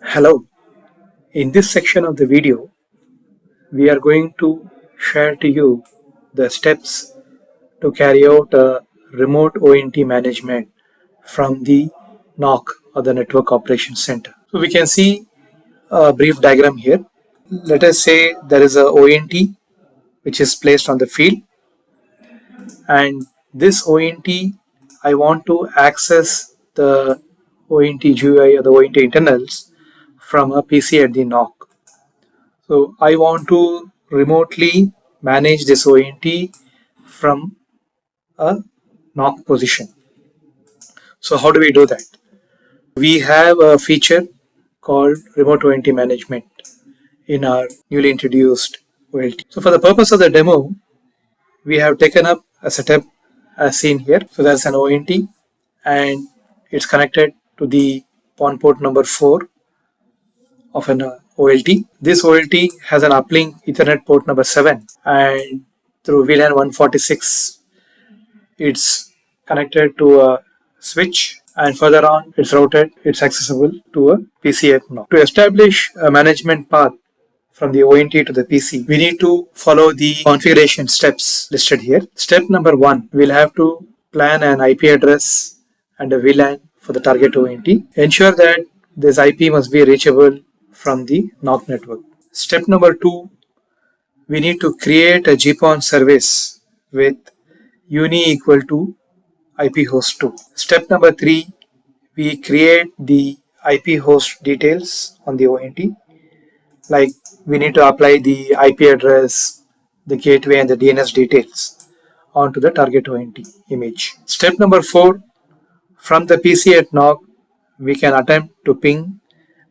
Hello, in this section of the video, we are going to share to you the steps to carry out a remote ONT management from the NOC or the Network Operations Center. So we can see a brief diagram here. Let us say there is a ONT which is placed on the field, and this ONT I want to access the ONT GUI or the ONT internals from a PC at the NOC. So I want to remotely manage this ONT from a NOC position. So how do we do that? We have a feature called remote ONT management in our newly introduced OLT. So for the purpose of the demo, we have taken up a setup as seen here. So there's an ONT and it's connected to the PON port number 4 of an OLT. This OLT has an uplink Ethernet port number 7, and through VLAN 146 it's connected to a switch, and further on it's accessible to a PC at NOC. To establish a management path from the ONT to the PC, we need to follow the configuration steps listed here. Step number 1, we'll have to plan an IP address and a VLAN for the target ONT. Ensure that this IP must be reachable from the NOC network. Step number 2, we need to create a GPON service with uni equal to IP host 2. Step number 3, we create the IP host details on the ONT. Like we need to apply the IP address, the gateway and the DNS details onto the target ONT image. Step number 4, from the PC at NOC, we can attempt to ping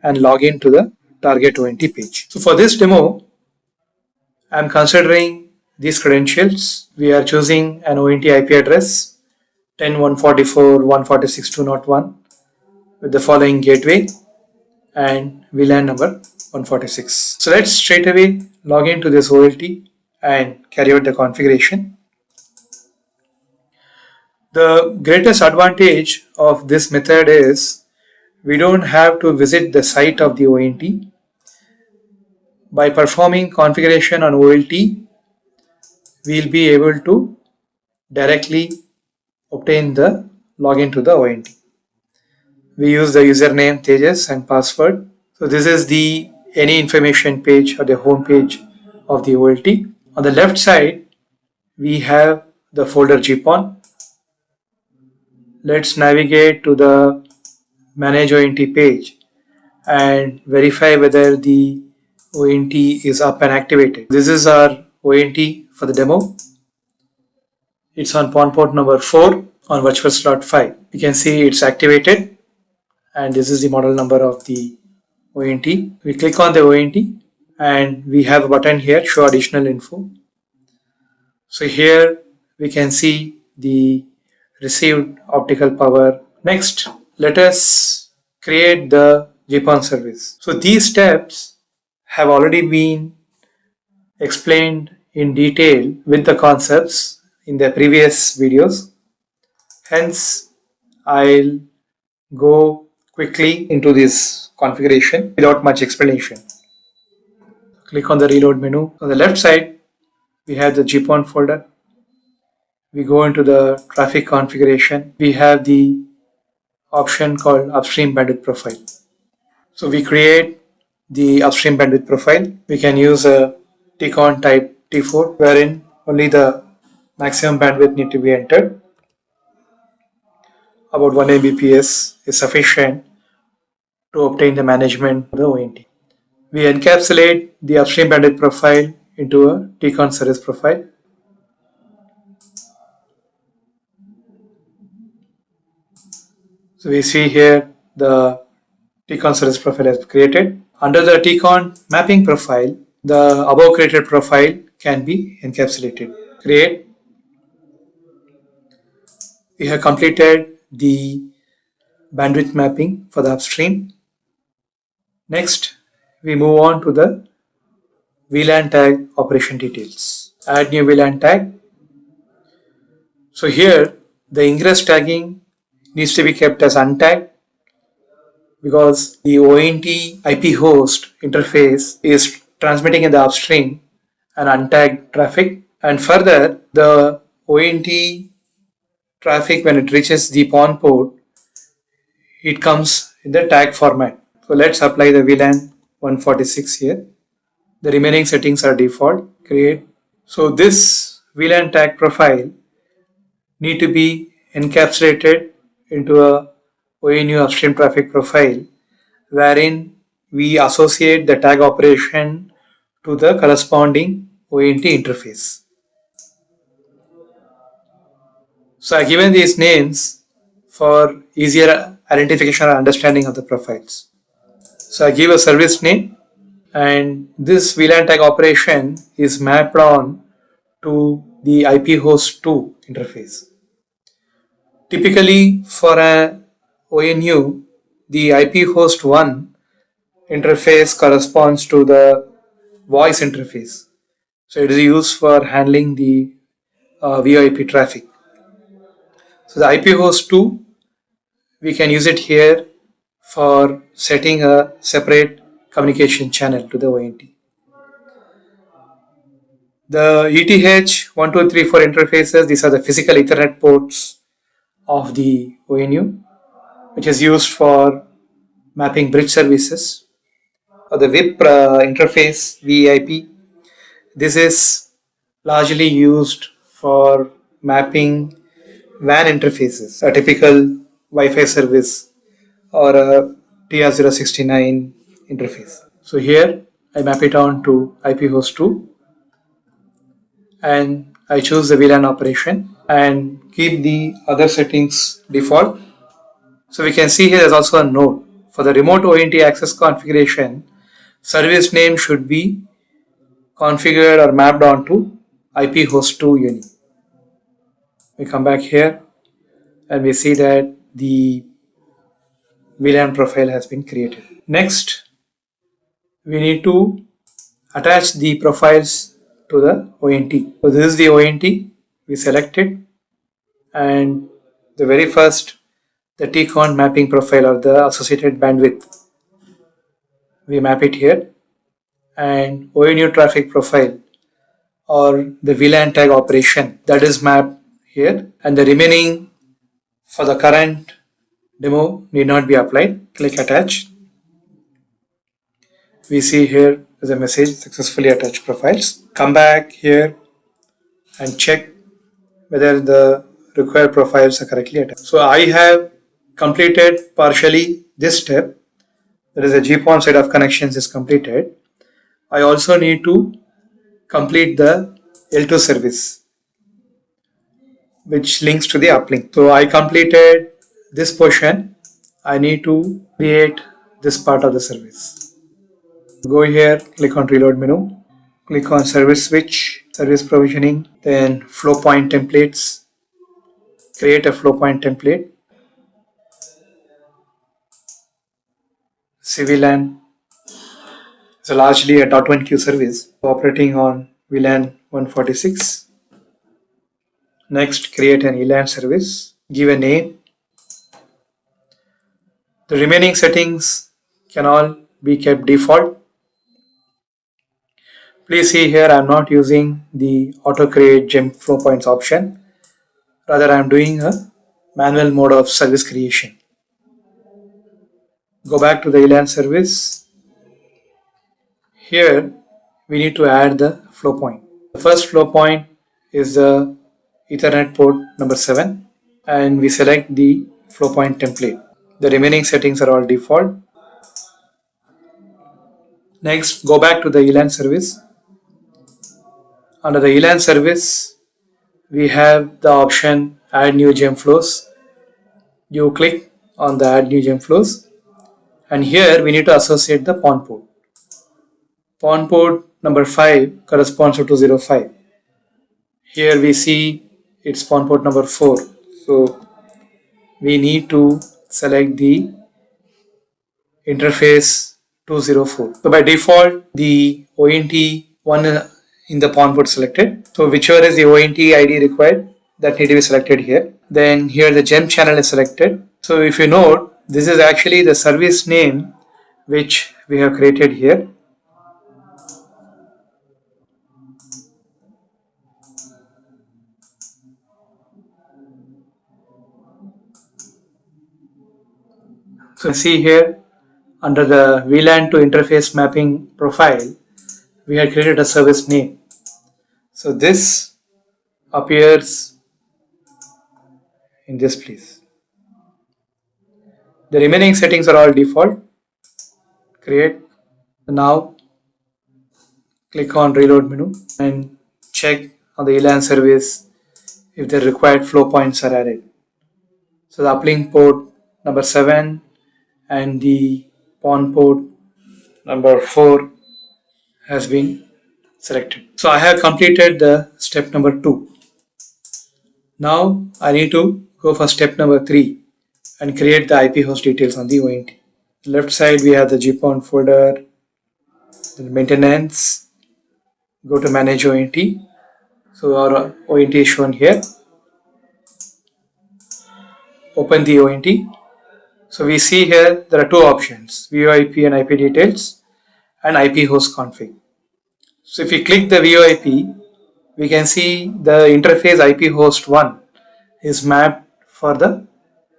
and log in to the target ONT page. So for this demo, I'm considering these credentials. We are choosing an ONT IP address 10.144.146.2.0.1 with the following gateway and VLAN number 146. So let's straight away log into this OLT and carry out the configuration. The greatest advantage of this method is we don't have to visit the site of the ONT. By performing configuration on OLT, we'll be able to directly obtain the login to the ONT. We use the username Tejas and password. So this is the any information page or the home page of the OLT. On the left side, we have the folder GPON. Let's navigate to the Manage ONT page and verify whether the ONT is up and activated. This is our ONT for the demo. It's on PON port number 4 on virtual slot 5. You can see it's activated, and this is the model number of the ONT. We click on the ONT and we have a button here, show additional info. So here we can see the received optical power. Next, let us create the GPON service. So these steps have already been explained in detail with the concepts in the previous videos. Hence, I'll go quickly into this configuration without much explanation. Click on the reload menu. On the left side, we have the GPON folder. We go into the traffic configuration. We have the option called upstream bandwidth profile. So we create the upstream bandwidth profile. We can use a TCON type T4, wherein only the maximum bandwidth need to be entered. About 1 Mbps is sufficient to obtain the management of the ONT. We encapsulate the upstream bandwidth profile into a TCON service profile. So we see here the TCON service profile has created. Under the TCON mapping profile, the above created profile can be encapsulated. Create. We have completed the bandwidth mapping for the upstream. Next, we move on to the VLAN tag operation details. Add new VLAN tag. So here the ingress tagging needs to be kept as untagged, because the ONT IP host interface is transmitting in the upstream an untagged traffic, and further the ONT traffic, when it reaches the PON port, it comes in the tag format. So let's apply the VLAN 146 here. The remaining settings are default. Create. So this VLAN tag profile need to be encapsulated into a ONU upstream traffic profile, wherein we associate the tag operation to the corresponding ONT interface. So I given these names for easier identification and understanding of the profiles. So I give a service name, and this VLAN tag operation is mapped on to the IP host 2 interface. Typically for a ONU, the IP host 1 interface corresponds to the voice interface. So it is used for handling the VoIP traffic. So the IP host 2, we can use it here for setting a separate communication channel to the ONT. The ETH1234 interfaces, these are the physical Ethernet ports of the ONU, which is used for mapping bridge services. Or the VIP interface, VIP, this is largely used for mapping WAN interfaces, a typical Wi-Fi service or a TR069 interface. So here I map it on to IP host 2 and I choose the VLAN operation and keep the other settings default. So we can see here there's also a note. For the remote ONT access configuration, service name should be configured or mapped onto IP host 2 uni. We come back here and we see that the VLAN profile has been created. Next, we need to attach the profiles to the ONT. So this is the ONT, we select it, and the very first, the TCON mapping profile or the associated bandwidth, we map it here, and ONU traffic profile or the VLAN tag operation, that is mapped here, and the remaining for the current demo need not be applied. Click attach. We see here is a message, successfully attached profiles. Come back here and check whether the required profiles are correctly attached. So I have completed partially this step, that is the GPON side of connections is completed. I also need to complete the L2 service, which links to the uplink. So I completed this portion. I need to create this part of the service. Go here, click on reload menu, click on service switch, service provisioning, then flow point templates, create a flow point template, CVLAN is largely a .1 queue service operating on VLAN 146. Next, create an ELAN service, give a name. The remaining settings can all be kept default. Please see here I am not using the auto create gem flow points option. Rather I am doing a manual mode of service creation. Go back to the ELAN service. Here we need to add the flow point. The first flow point is the Ethernet port number 7 and we select the flow point template. The remaining settings are all default. Next, go back to the ELAN service. Under the ELAN service, we have the option add new gem flows. You click on the add new gem flows and here we need to associate the PON port. PON port number 5 corresponds to 205. Here we see it's PON port number 4. So we need to select the interface 204. So by default, the ONT one in the PON port selected. So whichever is the ONT ID required, that need to be selected here. Then here the gem channel is selected. So if you note, This is actually the service name which we have created here. So see here under the VLAN to interface mapping profile, we have created a service name. So this appears in this place. The remaining settings are all default. Create. Now click on reload menu and check on the ELAN service if the required flow points are added. So the uplink port number 7 and the PON port number 4 has been selected. So I have completed the step number 2. Now I need to go for step number 3 and create the IP host details on the ONT. Left side we have the GP15 folder, the maintenance, go to manage ONT. So our ONT is shown here. Open the ONT. So we see here there are two options, VoIP and IP details and IP host config. So if we click the VoIP, we can see the interface IP host 1 is mapped for the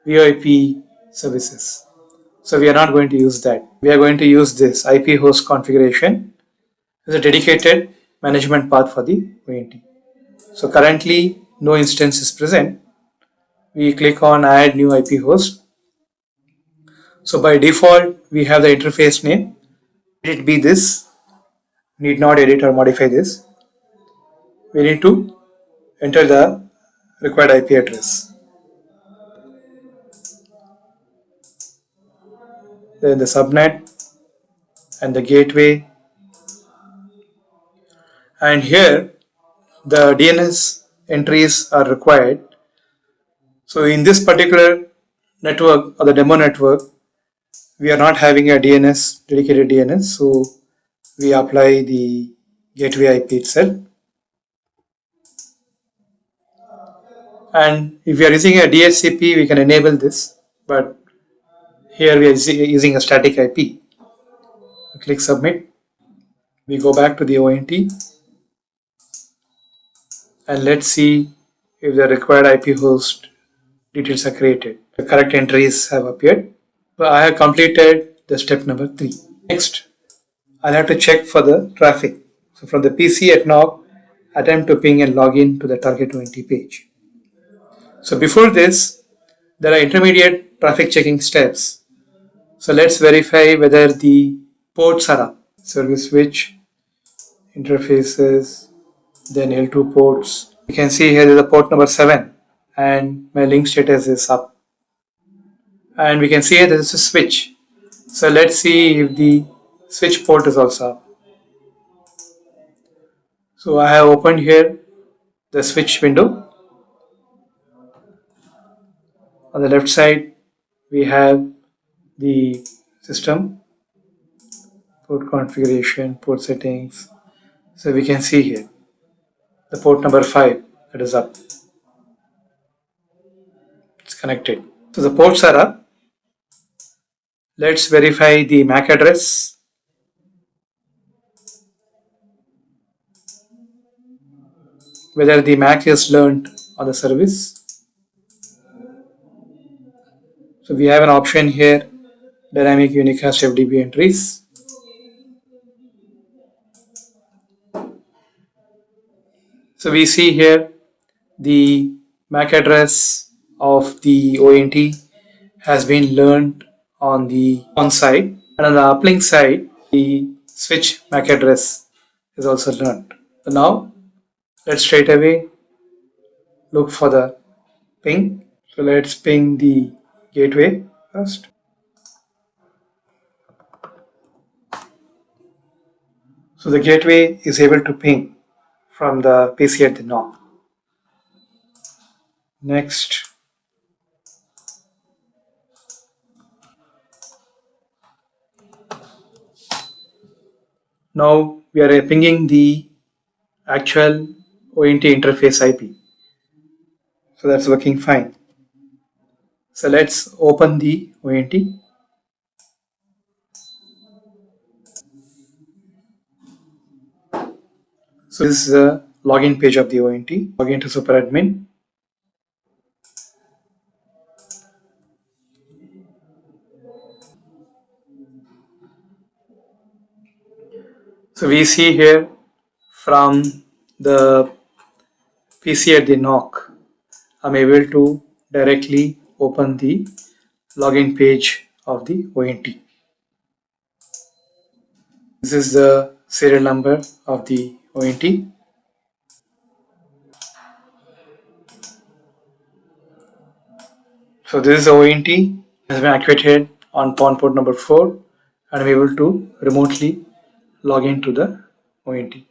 VoIP services. So we are not going to use that. We are going to use this IP host configuration as a dedicated management path for the ONT. So currently no instance is present. We click on add new IP host. So by default we have the interface name. Let it be this. Need not edit or modify this. We need to enter the required IP address. Then the subnet and the gateway. And here the DNS entries are required. So in this particular network or the demo network, we are not having a DNS, dedicated DNS. So we apply the gateway IP itself. And if we are using a DHCP, we can enable this. But here we are using a static IP. Click submit. We go back to the ONT and let's see if the required IP host details are created. The correct entries have appeared. So I have completed the step number 3. Next, I'll have to check for the traffic. So from the PC at NOC, attempt to ping and log in to the target ONT page. So before this, there are intermediate traffic checking steps. So let's verify whether the ports are up. Service switch, interfaces, then L2 ports. You can see here is the port number 7 and my link status is up. And we can see here there is a switch. So let's see if the switch port is also up. So I have opened here the switch window. On the left side, we have the system, port configuration, port settings. So we can see here the port number 5 that is up. It's connected. So the ports are up. Let's verify the MAC address. Whether the MAC is learned on the service. So we have an option here, dynamic unicast FDB entries. So we see here the MAC address of the ONT has been learned on the on side, and on the uplink side, the switch MAC address is also learned. So now let's straight away look for the ping. So let's ping the gateway first. So the gateway is able to ping from the PC at the NOC. Next, now we are pinging the actual ONT interface IP. So that's working fine. So let's open the ONT. So this is the login page of the ONT. Log into superadmin. So we see here from the PC at the NOC, I'm able to directly open the login page of the ONT. This is the serial number of the ONT. So this is the ONT has been activated on PON port number 4 and I'm able to remotely log into the ONT.